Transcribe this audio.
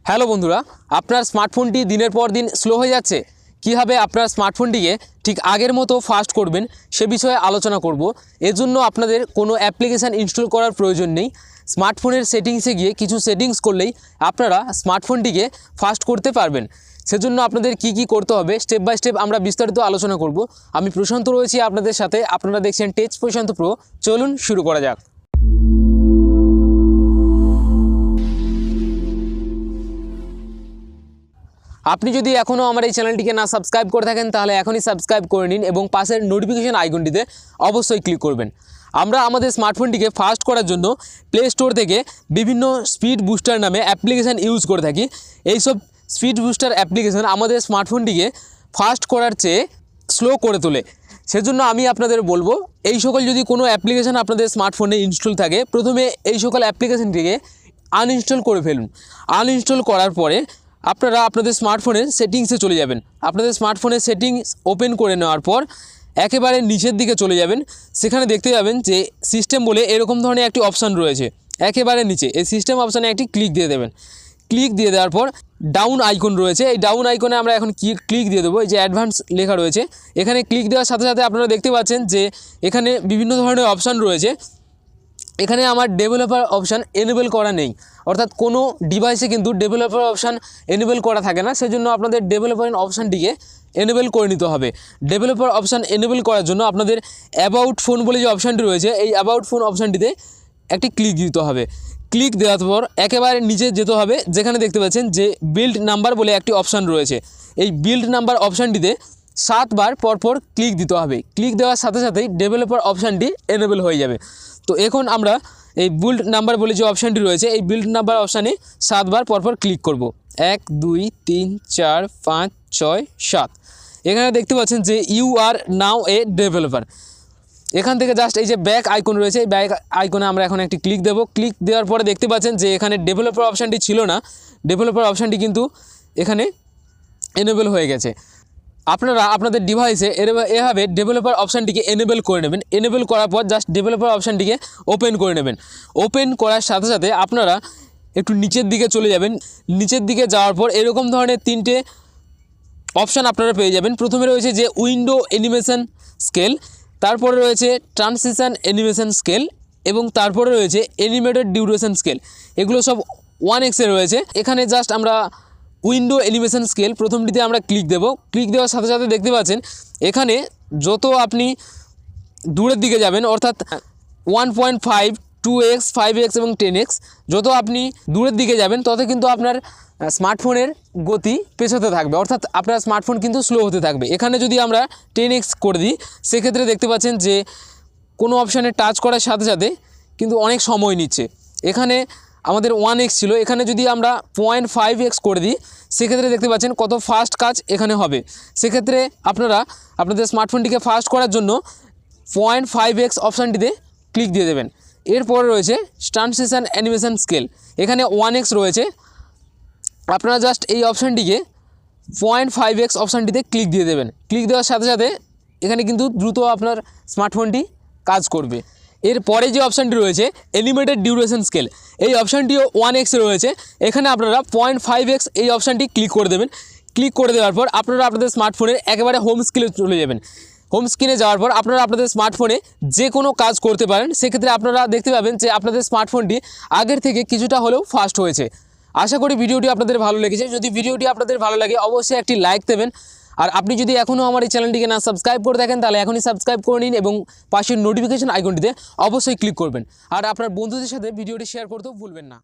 Hello বন্ধুরা, আপনার স্মার্টফোনটি দিনের পর দিন স্লো হয়ে যাচ্ছে। কীভাবে আপনার স্মার্টফোনটিকে ঠিক আগের মতো ফাস্ট করবেন সে বিষয়ে আলোচনা করব। এজন্য আপনাদের কোনো অ্যাপ্লিকেশান ইনস্টল করার প্রয়োজন নেই। স্মার্টফোনের সেটিংসে গিয়ে কিছু সেটিংস করলেই আপনারা স্মার্টফোনটিকে ফাস্ট করতে পারবেন। সেজন্য আপনাদের কি করতে হবে স্টেপ বাই স্টেপ আমরা বিস্তারিত আলোচনা করব। আমি প্রশান্ত রয়েছি আপনাদের সাথে, আপনারা দেখছেন টেচ প্রশান্ত প্রো। চলুন শুরু করা যাক। আপনি যদি এখনও আমার এই চ্যানেলটিকে না সাবস্ক্রাইব করে থাকেন তাহলে এখনই সাবস্ক্রাইব করে নিন এবং পাশের নোটিফিকেশন আইকনটিতে অবশ্যই ক্লিক করবেন। আমরা আমাদের স্মার্টফোনটিকে ফাস্ট করার জন্য প্লে স্টোর থেকে বিভিন্ন স্পিড বুস্টার নামে অ্যাপ্লিকেশান ইউজ করে থাকি। এইসব স্পিড বুস্টার অ্যাপ্লিকেশান আমাদের স্মার্টফোনটিকে ফাস্ট করার চেয়ে স্লো করে তোলে। সেজন্য আমি আপনাদের বলবো, এই সকল যদি কোনো অ্যাপ্লিকেশান আপনাদের স্মার্টফোনে ইনস্টল থাকে, প্রথমে এই সকল অ্যাপ্লিকেশানটিকে আনইনস্টল করে ফেলুন। আনইনস্টল করার পরে আপনারা আপনাদের স্মার্টফোনের সেটিংসে চলে যাবেন। আপনাদের স্মার্টফোনের সেটিংস ওপেন করে নেওয়ার পর একেবারে নিচের দিকে চলে যাবেন। সেখানে দেখতে যাবেন যে সিস্টেম বলে এরকম ধরনের একটি অপশান রয়েছে। একেবারে নিচে এই সিস্টেম অপশানে একটি ক্লিক দিয়ে দেবেন। ক্লিক দিয়ে দেওয়ার পর ডাউন আইকন রয়েছে, এই ডাউন আইকনে আমরা এখন ক্লিক দিয়ে দেবো। এই যে অ্যাডভান্স লেখা রয়েছে, এখানে ক্লিক দেওয়ার সাথে সাথে আপনারা দেখতে পাচ্ছেন যে এখানে বিভিন্ন ধরনের অপশান রয়েছে। এখানে আমার ডেভেলপার অপশান এনেবল করা নেই, অর্থাৎ কোনো ডিভাইসে কিন্তু ডেভেলপার অপশান এনেবল করা থাকে না। সেজন্য আপনাদের ডেভেলপার অপশানটিকে এনেবল করে নিতে হবে। ডেভেলপার অপশান এনেবল করার জন্য আপনাদের অ্যাবাউট ফোন বলে যে অপশানটি রয়েছে, এই অ্যাবাউট ফোন অপশানটিতে একটি ক্লিক দিতে হবে। ক্লিক দেওয়ার পর একেবারে নিচে যেতে হবে, যেখানে দেখতে পাচ্ছেন যে বিল্ড নাম্বার বলে একটি অপশান রয়েছে। এই বিল্ড নাম্বার অপশানটিতে 7 বার পরপর ক্লিক দিতে হবে। ক্লিক দেওয়ার সাথে সাথেই ডেভেলপার অপশানটি এনেবল হয়ে যাবে। তো এখন আমরা এই বিল্ড নাম্বার বলে যে অপশানটি রয়েছে, এই বিল্ড নাম্বার অপশানে 7 বার পরপর ক্লিক করব। 1 2 3 4 5 6 7। এখানে দেখতে পাচ্ছেন যে you R now A developer. এখান থেকে জাস্ট এই যে ব্যাক আইকন রয়েছে, এই ব্যাক আইকনে আমরা এখন একটি ক্লিক দেব। ক্লিক দেওয়ার পরে দেখতে পাচ্ছেন যে এখানে ডেভেলপার অপশানটি ছিল না, ডেভেলপার অপশানটি কিন্তু এখানে এনেবল হয়ে গেছে। আপনারা আপনাদের ডিভাইসে এভাবে ডেভেলপার অপশানটিকে এনেবল করে নেবেন। এনেবল করার পর জাস্ট ডেভেলপার অপশানটিকে ওপেন করে নেবেন। ওপেন করার সাথে সাথে আপনারা একটু নিচের দিকে চলে যাবেন। নিচের দিকে যাওয়ার পর এরকম ধরনের 3টে অপশান আপনারা পেয়ে যাবেন। প্রথমে রয়েছে যে উইন্ডো অ্যানিমেশন স্কেল, তারপরে রয়েছে ট্রানজিশন অ্যানিমেশন স্কেল এবং তারপরে রয়েছে অ্যানিমেটেড ডিউরেশন স্কেল। এগুলো সব 1x রয়েছে। এখানে জাস্ট আমরা উইন্ডো অ্যানিমেশন স্কেল প্রথমটিতে আমরা ক্লিক দেব। ক্লিক দেওয়ার সাথে সাথে দেখতে পাচ্ছেন এখানে যত আপনি দূরের দিকে যাবেন, অর্থাৎ 1.5 2x 5x এবং 10x, যত আপনি দূরের দিকে যাবেন তত কিন্তু আপনার স্মার্টফোনের গতি পেছাতে থাকবে, অর্থাৎ আপনার স্মার্টফোন কিন্তু স্লো হতে থাকবে। এখানে যদি আমরা 10x করে দিই, সেক্ষেত্রে দেখতে পাচ্ছেন যে কোনো অপশানে টাচ করার সাথে সাথে কিন্তু অনেক সময় নিচ্ছে। এখানে আমাদের 1x ছিল, এখানে যদি আমরা 0.5x করে দিই, সেক্ষেত্রে দেখতে পাচ্ছেন কত ফাস্ট কাজ এখানে হবে। সেক্ষেত্রে আপনারা আপনাদের স্মার্টফোনটিকে ফাস্ট করার জন্য 0.5x অপশানটিতে ক্লিক দিয়ে দেবেন। এরপরে রয়েছে ট্রানজিশন অ্যানিমেশন স্কেল, এখানে 1x রয়েছে। আপনারা জাস্ট এই অপশানটিকে 0.5x অপশানটিতে ক্লিক দিয়ে দেবেন। ক্লিক দেওয়ার সাথে সাথে এখানে কিন্তু দ্রুত আপনার স্মার্টফোনটি কাজ করবে। এরপরে যে অপশানটি রয়েছে অ্যানিমেটেড ডিউরেশন স্কেল, এই অপশানটিও 1x রয়েছে। এখানে আপনারা 0.5x এই অপশানটি ক্লিক করে দেবেন। ক্লিক করে দেওয়ার পর আপনারা আপনাদের স্মার্টফোনের একেবারে হোম স্ক্রিনে চলে যাবেন। হোম স্ক্রিনে যাওয়ার পর আপনারা আপনাদের স্মার্টফোনে যে কোনো কাজ করতে পারেন। সেক্ষেত্রে আপনারা দেখতে পাবেন যে আপনাদের স্মার্টফোনটি আগের থেকে কিছুটা হলেও ফাস্ট হয়েছে। আশা করি ভিডিওটি আপনাদের ভালো লেগেছে। যদি ভিডিওটি আপনাদের ভালো লাগে অবশ্যই একটি লাইক দেবেন। আর আপনি যদি এখনও আমার এই চ্যানেলটিকে না সাবস্ক্রাইব করে থাকেন তাহলে এখনই সাবস্ক্রাইব করে নিন এবং পাশের নোটিফিকেশন আইকনটিতে অবশ্যই ক্লিক করবেন। আর আপনার বন্ধুদের সাথে ভিডিওটি শেয়ার করতেও ভুলবেন না।